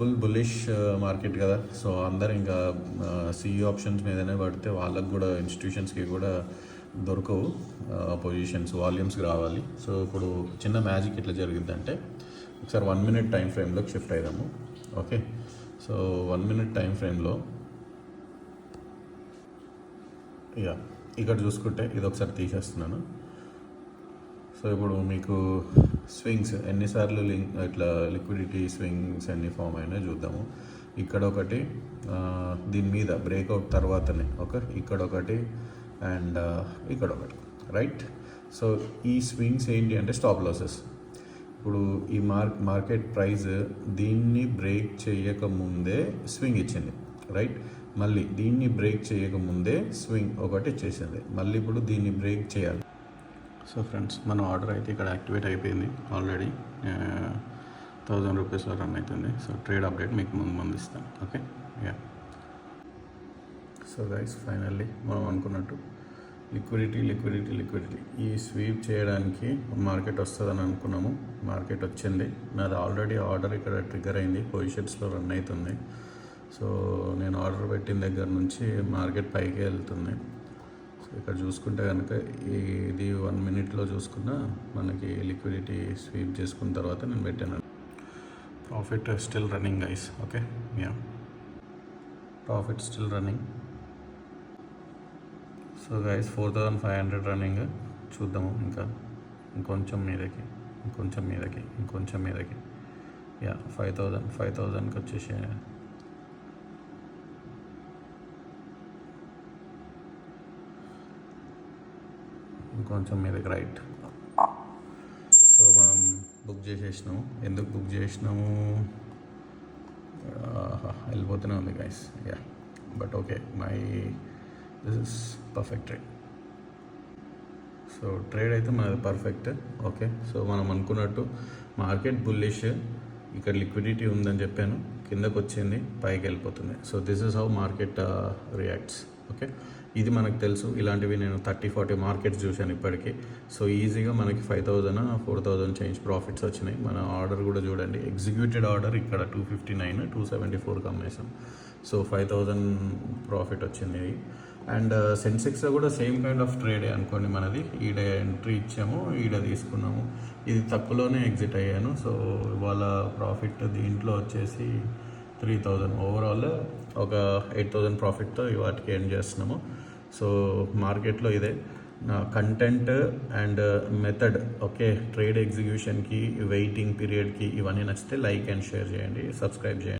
Full bullish market కదా. So అందరు ఇంకా సిఈ ఆప్షన్స్ మీదనే పడితే వాళ్ళకు కూడా ఇన్స్టిట్యూషన్స్కి కూడా దొరకవు పొజిషన్స్, వాల్యూమ్స్కి రావాలి. సో ఇప్పుడు చిన్న మ్యాజిక్ ఎట్లా జరిగిద్దంటే ఒకసారి 1 minute టైం ఫ్రేమ్లోకి షిఫ్ట్ అయిదాము. ఓకే, సో 1 minute టైం ఫ్రేమ్లో ఇక్కడ చూసుకుంటే ఇది ఒకసారి తీసేస్తున్నాను. సో ఇప్పుడు మీకు స్వింగ్స్ ఎన్నిసార్లు ఇట్లా లిక్విడిటీ స్వింగ్స్ ఎన్ని ఫామ్ అయినా చూద్దాము. ఇక్కడ ఒకటి, దీని మీద బ్రేక్అవుట్ తర్వాతనే ఇక్కడ ఒకటి అండ్ ఇక్కడ ఒకటి, రైట్. సో ఈ స్వింగ్స్ ఏంటి అంటే స్టాప్ లాసెస్. ఇప్పుడు ఈ మార్కెట్ ప్రైస్ దీన్ని బ్రేక్ చేయకముందే స్వింగ్ ఇచ్చింది, రైట్. మళ్ళీ దీన్ని బ్రేక్ చేయకముందే స్వింగ్ ఒకటి ఇచ్చేసింది. మళ్ళీ ఇప్పుడు దీన్ని బ్రేక్ చేయాలి. సో ఫ్రెండ్స్, మన ఆర్డర్ అయితే ఇక్కడ యాక్టివేట్ అయిపోయింది ఆల్రెడీ. 1000 రూపీస్లో రన్ అవుతుంది. సో ట్రేడ్ అప్డేట్ మీకు ముందు ఇస్తాను. ఓకే, సో గైస్, ఫైనల్లీ మనం అనుకున్నట్టు లిక్విడిటీ ఈ స్వీప్ చేయడానికి మార్కెట్ వస్తుందని అనుకున్నాము. మార్కెట్ వచ్చింది. నాది ఆల్రెడీ ఆర్డర్ ఇక్కడ ట్రిగ్గర్ అయింది, పొజిషన్స్లో రన్ అవుతుంది. సో నేను ఆర్డర్ పెట్టిన దగ్గర నుంచి మార్కెట్ పైకి వెళ్తుంది. సో ఇక్కడ చూసుకుంటే కనుక ఇది 1 minute చూసుకున్న మనకి లిక్విడిటీ స్వీప్ చేసుకున్న తర్వాత నేను పెట్టాను. Profit still running guys. Okay, profit still running. So guys, 4500 running. చూద్దాము ఇంకొంచెం మీదకి 5000కి వచ్చేసి ఇంకొంచెం మీదకి, రైట్. సో మనం బుక్ చేసేసినాము. ఎందుకు బుక్ చేసినాము వెళ్ళిపోతూనే ఉంది guys. But okay, this is perfect trade. So trade అయితే మనది పర్ఫెక్ట్. ఓకే, సో మనం అనుకున్నట్టు మార్కెట్ బుల్లిష్, ఇక్కడ లిక్విడిటీ ఉందని చెప్పాను, కిందకు వచ్చింది, పైకి వెళ్ళిపోతుంది. So this is how market reacts. Okay, ఇది మనకు తెలుసు. ఇలాంటివి నేను 30-40 మార్కెట్స్ చూశాను ఇప్పటికీ. సో ఈజీగా మనకి 5000 4000 చేంజ్ ప్రాఫిట్స్ వచ్చినాయి. మన ఆర్డర్ కూడా చూడండి, ఎగ్జిక్యూటెడ్ ఆర్డర్ ఇక్కడ 259 274 అమ్మేసాం. సో 5000 ప్రాఫిట్ వచ్చింది. అండ్ సెన్సెక్స్లో కూడా సేమ్ కైండ్ ఆఫ్ ట్రేడే అనుకోండి మనది. ఈడ ఎంట్రీ ఇచ్చాము, ఈడ తీసుకున్నాము, ఇది తక్కువలోనే ఎగ్జిట్ అయ్యాను. సో ఇవాళ ప్రాఫిట్ దీంట్లో వచ్చేసి 3000. ఓవరాల్ ఒక 8000 ప్రాఫిట్తో వాటికి ఎండ్ చేస్తున్నాము. సో మార్కెట్లో ఇదే నా content and method. Okay, trade ఎగ్జిక్యూషన్కి, వెయిటింగ్ పీరియడ్కి ఇవన్నీ నచ్చితే లైక్ అండ్ షేర్ చేయండి, సబ్స్క్రైబ్ చేయండి.